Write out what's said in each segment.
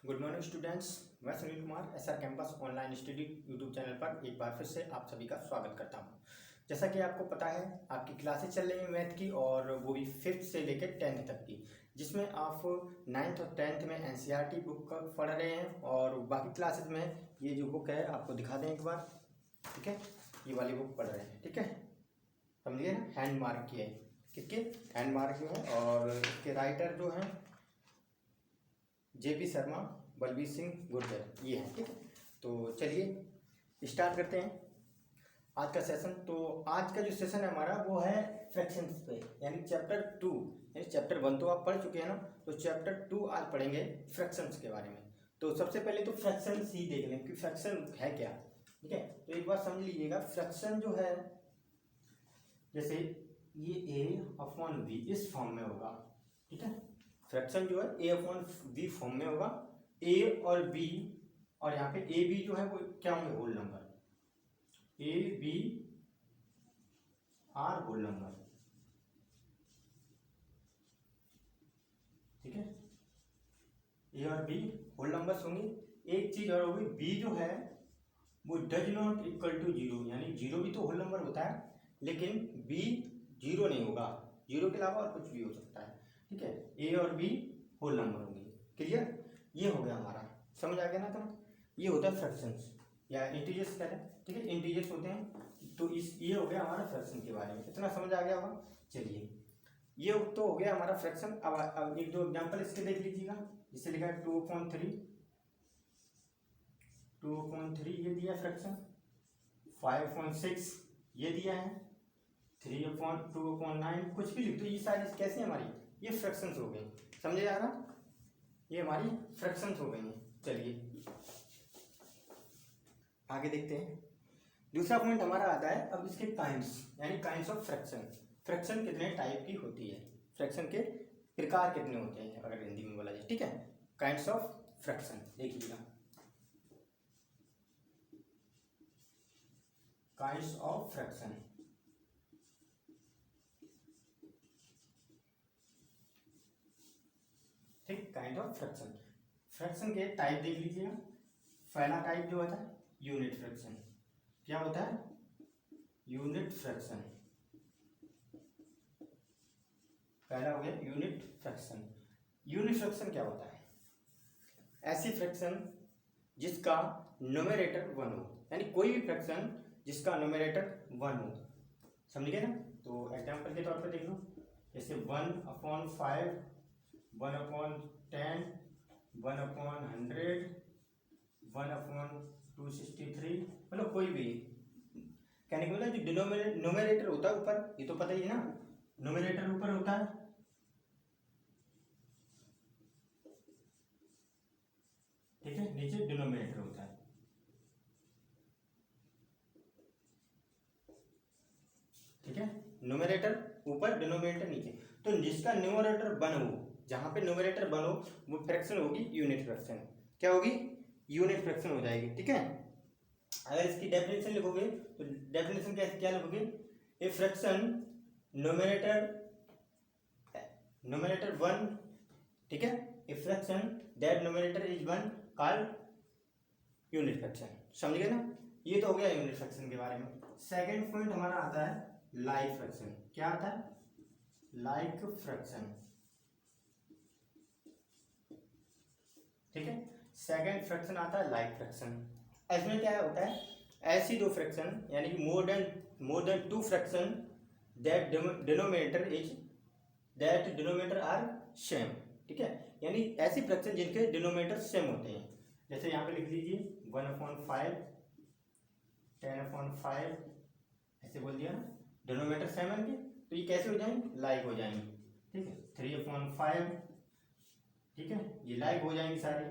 Good morning students. मैं Sunil Kumar SR campus online study YouTube channel पर एक बार फिर से आप सभी का स्वागत करता हूं। जैसा कि आपको पता है आपकी क्लासेस चल रही हैं मैथ की, और वो भी 5th से लेकर 10th तक की, जिसमें आप 9th और 10th में एनसीईआरटी बुक पढ़ रहे हैं, और बाकी क्लासेस में ये जो बुक है आपको दिखा दें एक बार। ठीक है, ये वाली बुक पढ़ रहे हैं। ठीक है, समझिए ना, हैंड मार्क की है, किसके हैंड मार्क की है, और इसके राइटर जो हैं जेपी शर्मा, बलबीर सिंह गुर्जर, ये हैं। ठीक है, तो चलिए स्टार्ट करते हैं आज का सेशन। तो आज का जो सेशन है हमारा वो है फ्रैक्शंस पे, यानी चैप्टर 2। यानी चैप्टर 1 तो आप पढ़ चुके हैं ना, तो चैप्टर 2 आज पढ़ेंगे फ्रैक्शंस के बारे में। तो सबसे पहले तो फ्रैक्शंस ही देख लें कि फ्रैक्शन है क्या। ठीक है, तो एक बार समझ लीजिएगा, फ्रैक्शन जो है जैसे ये a/v इस फॉर्म में होगा। ठीक है, फ्रैक्शन जो है a/v फॉर्म में होगा। a और b, और यहाँ पे a b जो है वो क्या होंगे, whole number. a b are whole number. ठीक है, a और b होल नंबर्स होंगे। एक चीज और होगी, b जो है वो does not equal to zero, यानी जीरो भी तो होल नंबर होता है, लेकिन b जीरो नहीं होगा, जीरो के अलावा और कुछ भी हो सकता है। ठीक है, a और b होल नंबर होंगे। क्लियर, ये हो गया हमारा, समझ आ गया ना। तो ये होता है फ्रैक्शंस या इंटीजर्स कहते हैं। ठीक है, इंटीजर्स होते हैं। तो इस ये हो गया हमारा फ्रैक्शन के बारे में, इतना समझ आ गया होगा। चलिए, ये तो हो गया हमारा फ्रैक्शन। अब एक दो एग्जांपल इसके देख लीजिएगा। जिससे लिखा है 2/3, 2/3 ये दिया फ्रैक्शन, 5/6 ये दिया है, 3/2/9 कुछ भी लिख दो। ये सारी कैसे हमारी ये फ्रैक्शंस हो गई, समझे आ रहा, ये हमारी फ्रैक्शंस हो गई हैं। चलिए आगे देखते हैं। दूसरा पॉइंट हमारा आता है अब इसके काइंड्स, यानी काइंड्स ऑफ फ्रैक्शन। फ्रैक्शन कितने टाइप की होती है, फ्रैक्शन के प्रकार कितने होते हैं अगर हिंदी में बोला जाए। ठीक है, काइंड्स ऑफ फ्रैक्शन देखिएगा, काइंड्स ऑफ फ्रैक्शन। ठीक, काइंड ऑफ फ्रैक्शन, फ्रैक्शन के टाइप देख लीजिएगा। पहला टाइप जो होता है यूनिट फ्रैक्शन। क्या होता है, यूनिट फ्रैक्शन। पहला हो गया यूनिट फ्रैक्शन। यूनिट फ्रैक्शन क्या होता है, ऐसी फ्रैक्शन जिसका न्यूमरेटर 1 हो, यानी कोई भी फ्रैक्शन जिसका न्यूमरेटर 1 हो। समझ गए ना। तो एग्जांपल के तौर पर देख लो, जैसे 1/5, 1/10, 1/100, 1/263, मतलब कोई भी। कहने का मतलब जो न्यूमरेटर होता है ऊपर, ये तो पता ही है ना, न्यूमरेटर ऊपर होता है, ठीक है, नीचे डिनोमिनेटर होता है। ठीक है, न्यूमरेटर ऊपर, डिनोमिनेटर नीचे। तो जिसका न्यूमरेटर 1 हो, जहां पे न्यूमरेटर 1 हो, वो फ्रैक्शन होगी यूनिट फ्रैक्शन। क्या होगी, यूनिट फ्रैक्शन हो जाएगी। ठीक है, अगर इसकी डेफिनेशन लिखोगे तो डेफिनेशन कैसे क्या लिखोगे, ए फ्रैक्शन न्यूमरेटर 1, ठीक है, a fraction that numerator is 1 called unit fraction. समझ गए ना, ये तो हो गया यूनिट फ्रैक्शन के बारे में। सेकंड पॉइंट हमारा आता है लाइक फ्रैक्शन। क्या आता है, लाइक फ्रैक्शन। ठीक है, सेकंड फ्रैक्शन आता है लाइक फ्रैक्शन। इसमें क्या होता है, ऐसी दो फ्रैक्शन, यानी कि more than 2 fraction that denominator are same. ठीक है, यानी ऐसी फ्रैक्शन जिनके डिनोमिनेटर सेम होते हैं। जैसे यहाँ पे लिख लीजिए 1/5, 10/5, ऐसे बोल दिया ना, डिनोमिनेटर सेम है इनके, तो ये कैसे हो जाएंगे, लाइक हो जाएंगे। ठीक है, 3/5, ठीक है, ये लाइक हो जाएंगी सारी।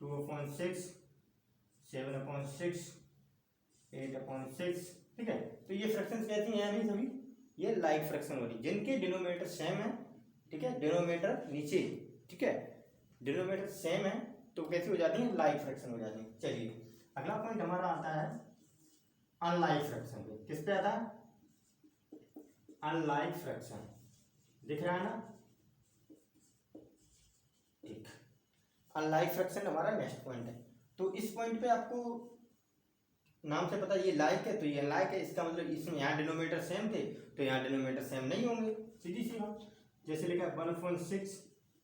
2/6, 7/6, 8/6। ठीक है, तो ये फ्रैक्शन कैसी हैं अभी सभी, ये लाइक फ्रैक्शन हो रही, जिनके डिनोमिनेटर सेम है। ठीक है, डिनोमिनेटर नीचे, ठीक है, डिनोमिनेटर सेम है, तो कैसी हो जाती है, लाइक फ्रैक्शन हो जाती है। चलिए अगला पॉइंट हमारा आता है अनलाइक फ्रैक्शन पे। किस पे आता है, अनलाइक फ्रैक्शन, दिख रहा है ना। ठीक, अनलाइक फ्रैक्शन हमारा नेक्स्ट पॉइंट है। तो इस पॉइंट पे आपको नाम से पता ये लाइक है तो ये अनलाइक है, इसका मतलब इसमें यहाँ डिनोमिनेटर सेम थे तो यहाँ डिनोमिनेटर सेम नहीं होंगे, सीधी सी बात। जैसे लिखा है 1/6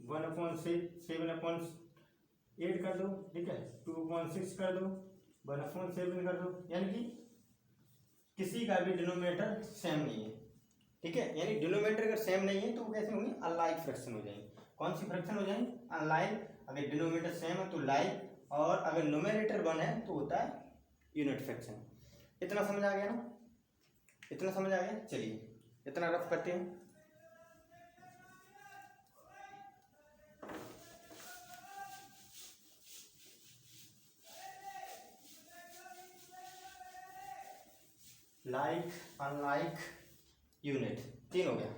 1/7 कर दो, ठीक है, 2/6 कर दो, 1/7 कर दो, यानी कि किसी का भी डिनोमिनेटर सेम नहीं है, ठीक है। यानी डिनोमिनेटर अगर सेम नहीं है तो वो कैसे होंगे, अनलाइक फ्रैक्शन हो जाएंगे। कौन सी फ्रैक्शन हो जाएंगे, अनलाइक। अगर डिनोमिनेटर सेम है तो लाइक, और अगर न्यूमरेटर 1 है तो होता है यूनिट फ्रैक्शन। इतना समझ आ गया ना, इतना समझ आ गया। चलिए इतना रफ करते हैं। लाइक, अनलाइक, यूनिट, 3 हो गया।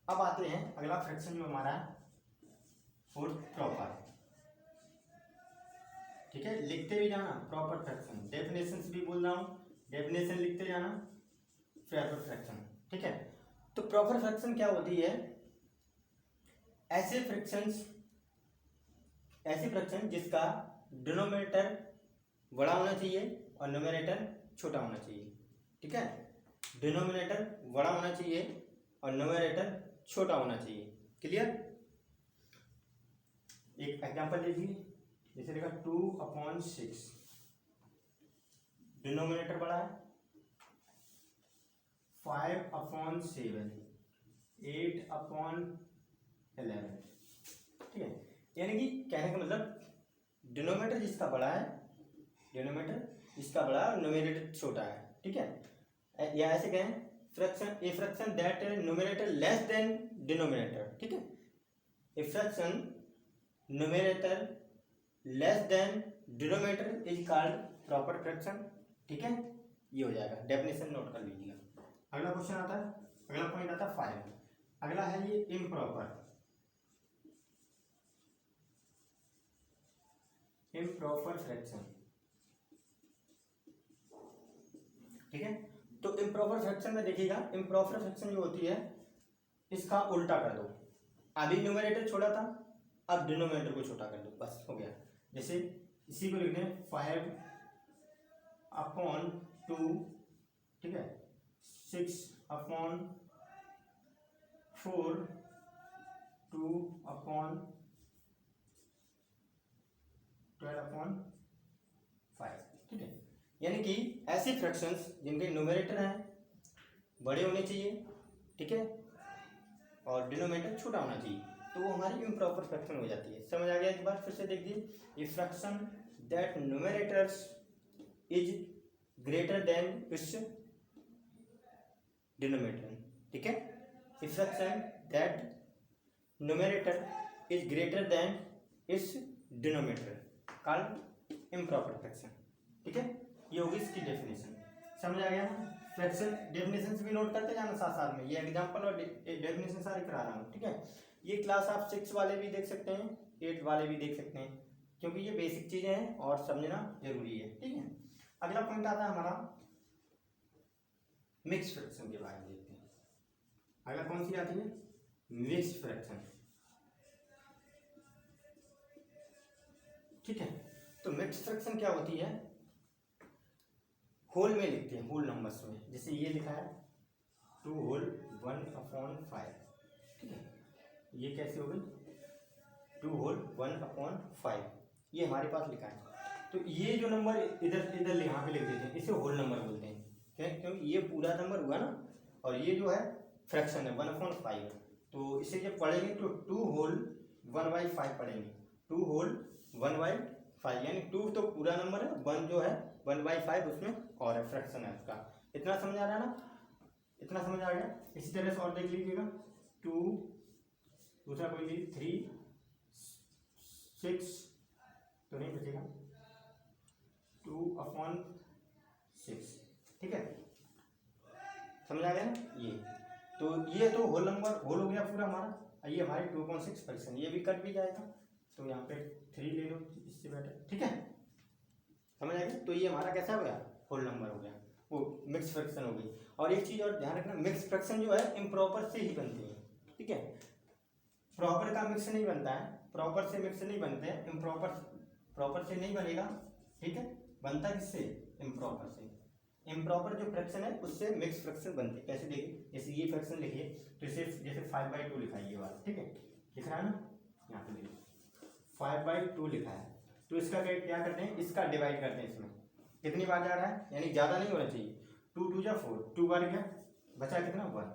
अब आते हैं अगला फ्रैक्शन जो हमारा है फोर्थ प्रॉपर, ठीक है। लिखते भी जाना प्रॉपर फ्रैक्शन, डेफिनेशंस भी बोल रहा हूँ, डेफिनेशन लिखते जाना, प्रॉपर फ्रैक्शन, ठीक है। तो प्रॉपर फ्रैक्शन क्या होती है, ऐसे फ्रैक्शन जिसका डिनोमिनेटर बड़ा होना चाहिए और न्यूमरेटर छोटा होना चाहिए, ठीक है। डिनोमिनेटर बड़ा होना चाहिए और न्यूमरेटर छोटा होना चाहिए, क्लियर। एक एग्जांपल लीजिए, जैसे देखा 2/6, डिनोमिनेटर बड़ा है, 5/7, 8/11, ठीक है। यानी कि कहने का मतलब डिनोमिनेटर जिसका बड़ा है, और न्यूमरेटर छोटा है, ठीक है। या ऐसे कहें fraction that numerator less than denominator, ठीक है। A fraction numerator less than denominator is called proper fraction, ठीक है। ये हो जाएगा, डेफिनेशन नोट कर लीजिएगा। अगला क्वेश्चन आता है, अगला पॉइंट आता है 5। अगला है ये इम्प्रॉपर फ्रैक्शन, ठीक है। तो इम्प्रॉपर फ्रैक्शन में देखिएगा, इम्प्रॉपर फ्रैक्शन जो होती है इसका उल्टा कर दो। अभी न्यूमरेटर छोटा था, अब डिनोमिनेटर को छोटा कर दो, बस हो गया। जैसे इसी को लिख दें 5/2, ठीक है, 6/4, 2/12/5, ठीक है। यानी कि ऐसे फ्रैक्शंस जिनके न्यूमरेटर हैं बड़े होने चाहिए, ठीक है, और डिनोमिनेटर छोटा होना चाहिए, तो वो हमारी इम्प्रॉपर फ्रैक्शन हो जाती है। समझ आ गया, एक बार फिर से देख दीजिए, ये fraction that numerators is greater than it's denominator, ठीक है। ये fraction that numerator is greater than it's denominator called improper fraction, ठीक है। ये होगी इसकी डेफिनेशन। समझ आ गया ना। फ्रैक्शन डेफिनेशन भी नोट करते जाना साथ साथ में, ये एग्जांपल और डेफिनेशन सारे करा रहा हूँ, ठीक है। ये क्लास आप 6 वाले भी देख सकते हैं, 8 वाले भी देख सकते हैं, क्योंकि ये बेसिक चीजें हैं और समझना जरूरी है, ठीक है। अगला पॉइंट आता है हमारा मिक्स फ्रैक्शन के बारे में देखते हैं। अगला कौन सी आती है, मिक्स फ्रैक्शन, ठीक है। तो मिक्स फ्रैक्शन क्या होती है, होल में लिखते हैं, होल नंबर्स में। जैसे ये लिखा है 2/1/5, ठीक है। ये कैसे हो गई 2/1/5, ये हमारे पास लिखा है। तो ये जो नंबर इधर यहाँ पे लिख देते हैं, इसे होल नंबर बोलते हैं, क्योंकि ये पूरा नंबर हुआ ना, और ये जो है फ्रैक्शन है 1/5, तो इसे जब पढ़ेंगे तो 2/1/5 पढ़ेंगे, 2/1/5, यानी 2 तो पूरा नंबर है, 1 जो है 1/5 उसमें और है, फ्रैक्शन है उसका। इतना समझ आ रहा है ना, इतना समझ आ गया। इसी तरह से और देख लीजिएगा 2, दूसरा कोई भी 3, 6 तो नहीं बचेगा, 2/6, ठीक है। समझ आ गया ना। ये तो होल नंबर, होल हो गया पूरा हमारा। ये हमारे 2/6 फ्रैक्शन, ये भी कट भी जाएगा, तो यहाँ पे 3 ले लो, इससे बेटर, ठीक है। समझ आ गया। तो ये हमारा कैसा हो गया, होल नंबर हो गया, वो मिक्स फ्रैक्शन हो गई। और एक चीज और ध्यान रखना, मिक्स फ्रैक्शन जो है इम्प्रॉपर से ही बनती है, ठीक है। प्रॉपर का मिक्स नहीं बनता है, प्रॉपर से मिक्स नहीं बनते हैं, इम्प्रॉपर प्रॉपर से नहीं बनेगा, ठीक है, बनता किससे, इम्प्रॉपर से। इम्प्रॉपर जो फ्रैक्शन है उससे मिक्स फ्रैक्शन बनते हैं। कैसे देखिए, जैसे ये फ्रैक्शन लिखिए तो इसे जैसे 5/2 लिखा है, ये वाला, ठीक है, लिख रहा है ना, यहाँ पे देखिए 5/2 लिखा है, तो इसका क्या करते हैं, इसका डिवाइड करते हैं, इसमें कितनी बार जा रहा है, यानी ज़्यादा नहीं होना चाहिए, 2 2 जा 4, 2 बार गया, बचा कितना 1,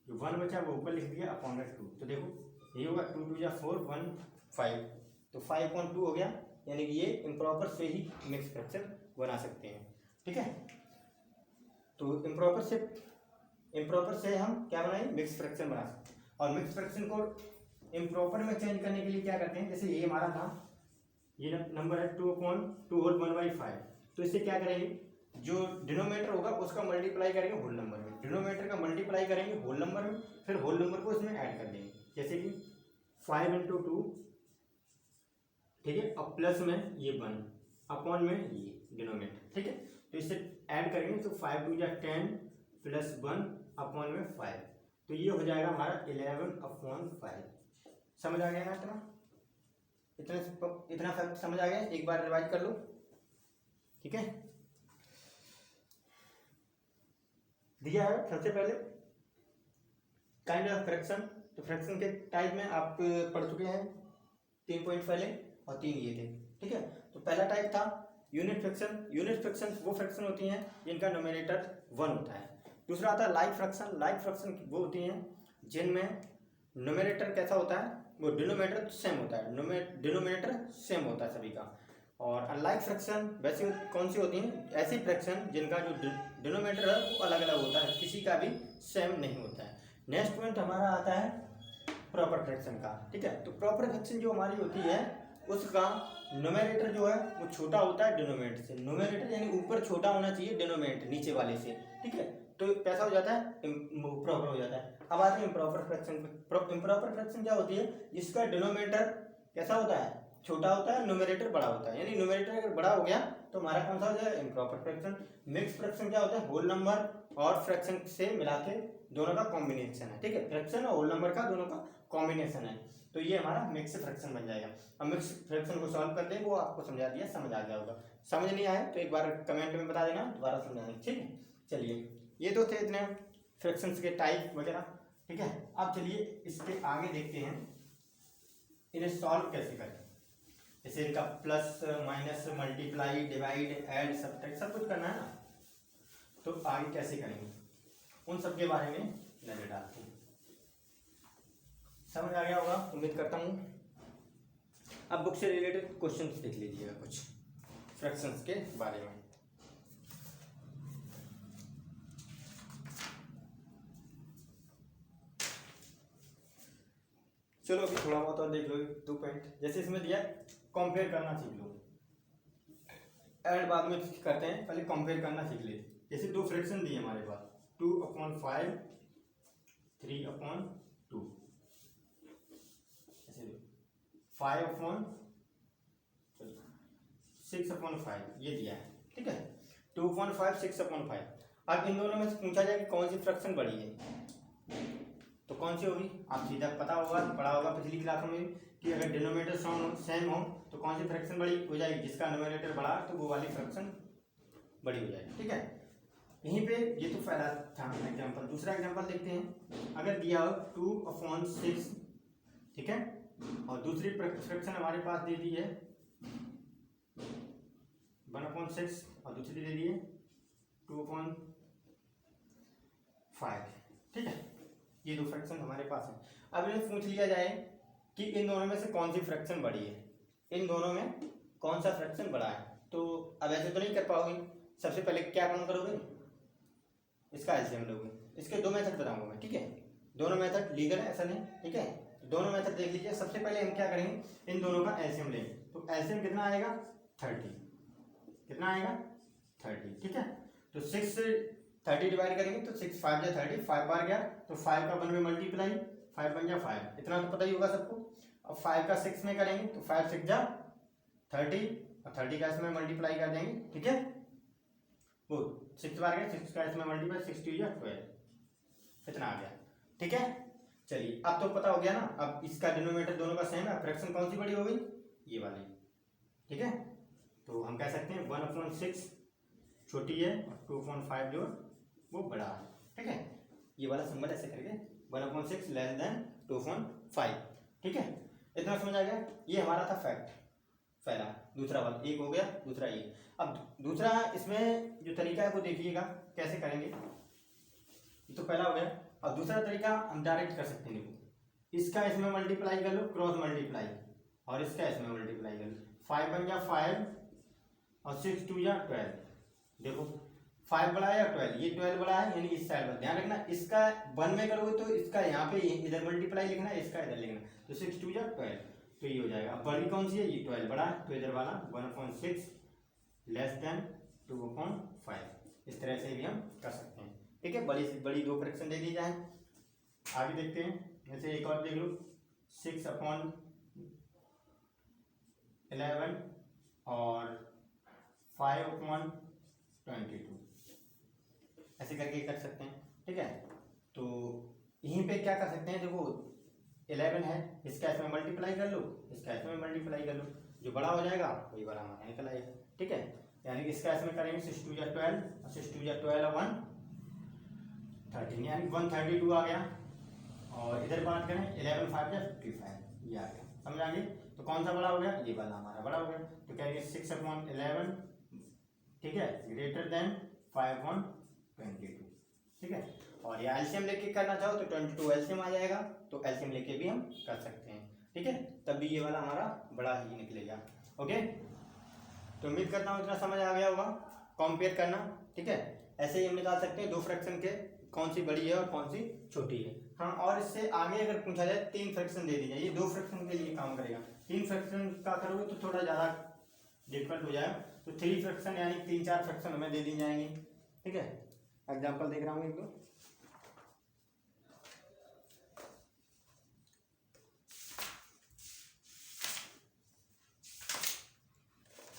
जो 1 बचा वो ऊपर लिख दिया अपॉन 2, तो देखो ये होगा 2 2 जा 4 1 5, तो 5/2 हो गया, यानी कि ये इम्प्रॉपर से ही मिक्स फ्रैक्शन बना सकते हैं, ठीक है। तो इम्प्रॉपर से हम क्या बनाएंगे, मिक्स फ्रैक्शन बना सकते हैं। और मिक्स फ्रैक्शन को इम्प्रॉपर में चेंज करने के लिए क्या करते हैं, जैसे ये हमारा था, ये नंबर है 2/2 होल 1/5, तो इससे क्या करेंगे, जो डिनोमिनेटर होगा उसका मल्टीप्लाई करेंगे होल नंबर में, डिनोमिनेटर का मल्टीप्लाई करेंगे होल नंबर में, फिर होल नंबर को इसमें ऐड कर देंगे, जैसे कि 5/2, ठीक है, अब प्लस में ये 1 अपॉन में ये डिनोमिनेटर, ठीक है, तो इससे ऐड करेंगे तो 5 2 जा 10 प्लस 1 अपॉन में 5, तो ये हो जाएगा हमारा 11/5। समझ आ गया ना, इतना फैक्ट समझ आ गया, एक बार रिवाइज कर लो, ठीक है। दिया है सबसे पहले काइंड ऑफ फ्रैक्शन, तो फ्रैक्शन के टाइप में आप पढ़ चुके हैं 3 पॉइंट पहले, और 3 ये थे, ठीक है। तो पहला टाइप था यूनिट फ्रैक्शन। यूनिट फ्रैक्शन वो फ्रैक्शन होती हैं जिनका नोमिनेटर 1 होता है। दूसरा आता है लाइक फ्रैक्शन। लाइक फ्रैक्शन वो होती हैं जिनमें नोमिनेटर कैसा होता है, वो डिनोमिनेटर सेम होता है, डिनोमिनेटर सेम होता है सभी का। और अनलाइक फ्रैक्शन वैसे कौन सी होती हैं, ऐसी फ्रैक्शन जिनका जो डिनोमिनेटर है वो अलग अलग होता है, किसी का भी सेम नहीं होता है। नेक्स्ट पॉइंट हमारा आता है प्रॉपर फ्रैक्शन का, ठीक है। तो प्रॉपर फ्रैक्शन जो हमारी होती है उसका नोमिनेटर जो है वो छोटा होता है डिनोमिनेटर से, नोमिनेटर यानी ऊपर छोटा होना चाहिए डिनोमिनेटर नीचे वाले से, ठीक है, तो कैसा हो जाता है, प्रॉपर हो जाता है। अब आते हैं इम्प्रॉपर फ्रैक्शन पे। इम्प्रॉपर फ्रैक्शन क्या होती है, जिसका डिनोमिनेटर कैसा होता है, छोटा होता है, न्यूमरेटर बड़ा होता है, यानी न्यूमरेटर अगर बड़ा हो गया तो हमारा कौन सा हो जाएगा, इम्प्रॉपर फ्रैक्शन। मिक्स फ्रैक्शन क्या होता है, होल नंबर और फ्रैक्शन से मिला के दोनों का कॉम्बिनेशन है, ठीक है, फ्रैक्शन और होल नंबर का दोनों का कॉम्बिनेशन है, तो ये हमारा मिक्स फ्रैक्शन बन जाएगा। अब मिक्स फ्रैक्शन को सॉल्व करते हैं, वो आपको समझा दिया, समझ आ गया होगा। समझ नहीं आया तो एक बार कमेंट में बता देना, दोबारा समझाएंगे, ठीक है। चलिए ये तो थे इतने फ्रैक्शंस के टाइप वगैरह, ठीक है। अब चलिए इसके आगे देखते हैं इन्हें सॉल्व कैसे करें, जैसे इनका plus minus multiply divide add subtract सब कुछ करना है ना, तो आगे कैसे करेंगे उन सब के बारे में नजर डालते हैं। समझ आ गया होगा उम्मीद करता हूँ। अब बुक से रिलेटेड क्वेश्चंस देख लीजिएगा कुछ फ्रैक्शंस के बारे में। चलो अभी थोड़ा बहुत और देख लो 2 पॉइंट, जैसे इसमें दिया कंपेयर करना सीख लो, ऐड बाद में करते हैं, पहले कंपेयर करना सीख ले। जैसे 2 फ्रैक्शन दिए हमारे पास 2/5 3/2, ऐसे 5/6/5 ये दिया है, ठीक है, 2/5 6/5। अब इन दोनों में से पूछा जाए कि कौन सी फ्रैक्शन बड़ी है, तो कौन सी होगी, आप सीधा पता होगा, पढ़ा होगा पिछली क्लास में कि अगर डिनोमिनेटर सेम हो तो कौन सी फ्रैक्शन बड़ी हो जाएगी, जिसका न्यूमरेटर बड़ा तो वो वाली फ्रैक्शन बड़ी हो जाएगी, ठीक है। यहीं पे ये तो पहला था एग्जांपल। दूसरा एग्जांपल देखते हैं, अगर दिया हो 2/6, ठीक है, और दूसरी फ्रैक्शन हमारे पास दे दी है 1/6 और दूसरी दे दी है 2/5, ठीक है, ये 2 फ्रैक्शन हमारे पास है। अब इन्हें पूछ लिया जाए कि इन दोनों में से कौन सी फ्रैक्शन बड़ी है, इन दोनों में कौन सा फ्रैक्शन बड़ा है, तो अब ऐसे तो नहीं कर पाओगे, सबसे पहले क्या काम करोगे, इसका एलसीएम लोगे। इसके 2 मेथड बताऊंगा मैं, ठीक है, दोनों मेथड लीगल है ऐसा नहीं, ठीक है, दोनों मेथड देख लीजिए। सबसे पहले हम क्या करेंगे, इन दोनों का एलसीएम लेंगे, तो एलसीएम कितना आएगा 30, कितना आएगा 30, ठीक है। तो 6 से 30 डिवाइड करेंगे तो 6 5 जा 30, 5 बार गया तो 5 का 1 में मल्टीप्लाई, 5 1 जा 5, इतना तो पता ही होगा सबको। अब 5 का 6 में करेंगे तो 5 6 जा 30 और 30 का इसमें मल्टीप्लाई कर देंगे, ठीक है, वो 6 बार गया, 6 का इसमें मल्टीप्लाई, 6 2 जा 12, इतना आ गया, ठीक है। चलिए अब तो पता हो गया ना, अब इसका डिनोमिनेटर दोनों का सेम है, फ्रैक्शन कौन सी बड़ी हो गई, ये वाली, ठीक है। तो हम कह सकते हैं 1/6 छोटी है और 2/5 जो वो बड़ा है, ठीक है। ये वाला सिंबल ऐसे करके 1/6 लेस देन 2/5, ठीक है। इतना समझ आ गया, ये हमारा था फैक्ट पहला। दूसरा वाला एक हो गया, दूसरा ये। अब दूसरा इसमें जो तरीका है वो देखिएगा कैसे करेंगे। ये तो पहला हो गया। अब दूसरा तरीका हम डायरेक्ट कर सकते हैं, देखो इसका इसमें मल्टीप्लाई कर लो, क्रॉस मल्टीप्लाई, और इसका इसमें मल्टीप्लाई कर लो। 5 1 जा 5 और 6 2 जा 12। देखो 5 बड़ा है या 12, ये 12 बड़ा है, यानी इस साइड पर ध्यान रखना। इसका 1 में करोगे तो इसका यहाँ पे इधर मल्टीप्लाई लिखना है, इसका इधर लिखना, तो 6 2 जा 12, तो ये हो जाएगा। अब बड़ी कौन सी है, ये 12 बड़ा है, तो इधर वाला 1/6 लेस देन 2/5। इस तरह से भी हम कर सकते हैं, ठीक है। बड़ी से बड़ी दो फ्रैक्शन दे दी जाए। आगे देखते हैं, जैसे एक और देख लो, 6/11 और 5/22, ऐसे करके कर सकते हैं, ठीक है। तो यहीं पे क्या कर सकते हैं, देखो 11 है, इसका इसमें मल्टीप्लाई कर लो, इसका इसमें मल्टीप्लाई कर लो, जो बड़ा हो जाएगा वही बड़ा हमारा निकल आएगा, ठीक है। यानी कि इसका इसमें करेंगे 6 2 जा 12 और 6 2 जा 12 और 1 13, यानी 132 आ गया। और इधर बात करें 11 5 जा 55, ये आ गया, समझ आ गई। तो कौन सा बड़ा हो गया, ये वाला हमारा बड़ा हो गया। तो कहेंगे 6/11, ठीक है, ग्रेटर देन 5/22, ठीक है। और ये एलसीएम लेके करना चाहो तो 22 एलसीएम आ जाएगा, तो एलसीएम लेके भी हम कर सकते हैं, ठीक है। तब भी ये वाला हमारा बड़ा ही निकलेगा, ओके। तो उम्मीद करता हूँ इतना समझ आ गया होगा, कंपेयर करना, ठीक है। ऐसे ही हम निकाल सकते हैं दो फ्रैक्शन के, कौन सी बड़ी है और कौन सी छोटी है। हाँ, और इससे आगे अगर पूछा जाए 3 फ्रैक्शन दे दी जाए, ये 2 फ्रैक्शन के लिए काम करेगा। 3 फ्रैक्शन का करोगे तो थोड़ा ज़्यादा डिफिकल्ट हो जाएगा, तो 3 फ्रैक्शन यानी 3-4 फ्रैक्शन हमें दे दी जाएंगे, ठीक है। एग्जाम्पल देख रहा हूँ एक दो,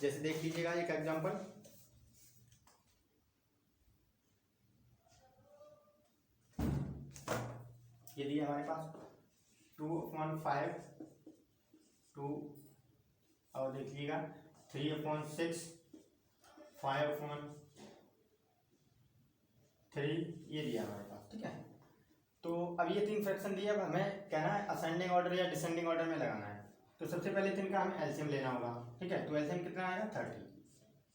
जैसे देख लीजिएगा एक एग्जाम्पल, ये दिया हमारे पास 2/5 2, और देखिएगा 3/6 5/3, ये दिया हमारे पास, ठीक है। तो अब ये 3 फ्रैक्शन दिए, अब हमें कहना है असेंडिंग ऑर्डर या डिसेंडिंग ऑर्डर में लगाना है। तो सबसे पहले 3 का हमें एलसीएम लेना होगा, ठीक है। तो एलसीएम कितना आएगा,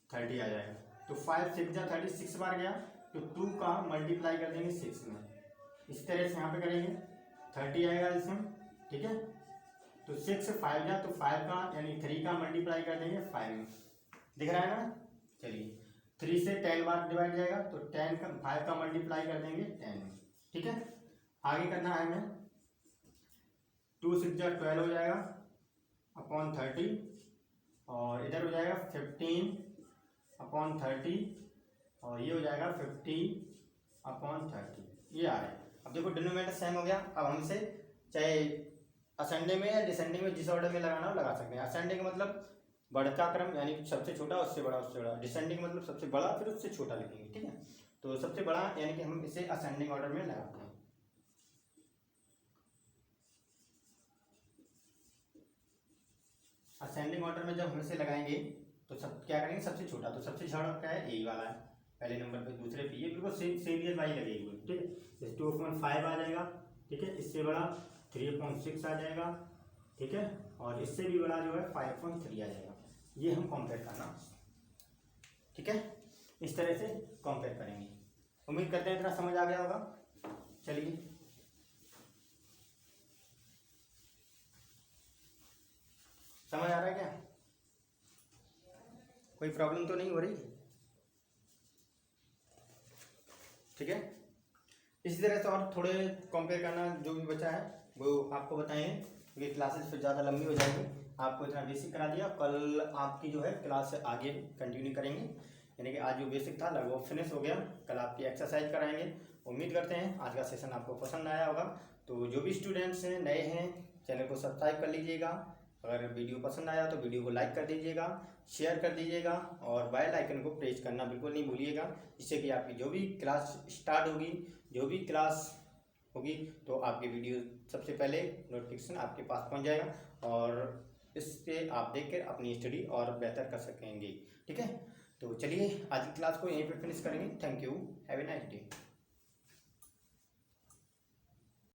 30 आ जाएगा। तो 5 6 जा 30, 6 बार गया, तो 2 का मल्टीप्लाई कर देंगे 6 में, इस तरह से यहाँ पे करेंगे, 30 आएगा एलसीएम, ठीक है। तो 6 5 जा, तो 5 का यानी 3 का मल्टीप्लाई कर देंगे 5 में, दिख रहा है ना। चलिए 3 से 10 बार डिवाइड जाएगा, तो 10 का 5 का मल्टीप्लाई कर देंगे 10 में, ठीक है। आगे करना है हमें 2 6 जा 12 हो जाएगा अपॉन 30, और इधर हो जाएगा 15/30, और ये हो जाएगा 50/30, ये आ रहा है। अब देखो डिनोमिनेटर सेम हो गया। अब हम इसे चाहे असेंडिंग में या डिसेंडिंग में जिस ऑर्डर में लगाना हो लगा सकते हैं। असेंडिंग मतलब बढ़ता क्रम, यानी सबसे छोटा उससे बड़ा उससे बड़ा। डिसेंडिंग मतलब सबसे बड़ा फिर उससे छोटा लिखेंगे, ठीक है। तो सबसे बड़ा यानी कि हम इसे असेंडिंग ऑर्डर में लगाते हैं। असेंडिंग ऑर्डर में जब हम इसे लगाएंगे तो सब क्या करेंगे, सबसे छोटा, तो सबसे छोटा क्या है, यही वाला है पहले नंबर पे, दूसरे पे, ये बिल्कुल सीरियल वाई लगेगी, ठीक है। जैसे 2/5 आ जाएगा, ठीक है। इससे बड़ा 3/6 आ जाएगा, ठीक है। और इससे भी बड़ा जो है 5/3 आ जाएगा। ये हम कंपेयर करना, ठीक है। इस तरह से कंपेयर करेंगे। उम्मीद करते हैं इतना समझ आ गया होगा। चलिए समझ आ रहा है क्या, कोई प्रॉब्लम तो नहीं हो रही, ठीक है। इसी तरह से और थोड़े कंपेयर करना जो भी बचा है वो आपको बताएंगे, क्योंकि क्लासेस फिर ज़्यादा लंबी हो जाएगी। आपको इतना बेसिक करा दिया, कल आपकी जो है क्लास आगे कंटिन्यू करेंगे, यानी कि आज जो बेसिक था लगभग फिनिश हो गया। कल आपकी एक्सरसाइज कराएंगे। उम्मीद करते हैं आज का सेशन आपको पसंद आया होगा। तो जो भी स्टूडेंट्स हैं नए हैं, चैनल को सब्सक्राइब कर लीजिएगा। अगर वीडियो पसंद आया तो वीडियो को लाइक कर दीजिएगा, शेयर कर दीजिएगा, और बेल आइकन को प्रेस करना बिल्कुल नहीं भूलिएगा, जिससे कि आपकी जो भी क्लास स्टार्ट होगी, जो भी क्लास होगी तो आपकी वीडियो सबसे पहले नोटिफिकेशन आपके पास पहुंच जाएगा और इससे आप देखकर अपनी स्टडी और बेहतर कर सकेंगे। ठीक है, तो चलिए आज की क्लास को यहीं पे फिनिश करेंगे। Thank you, have a nice day.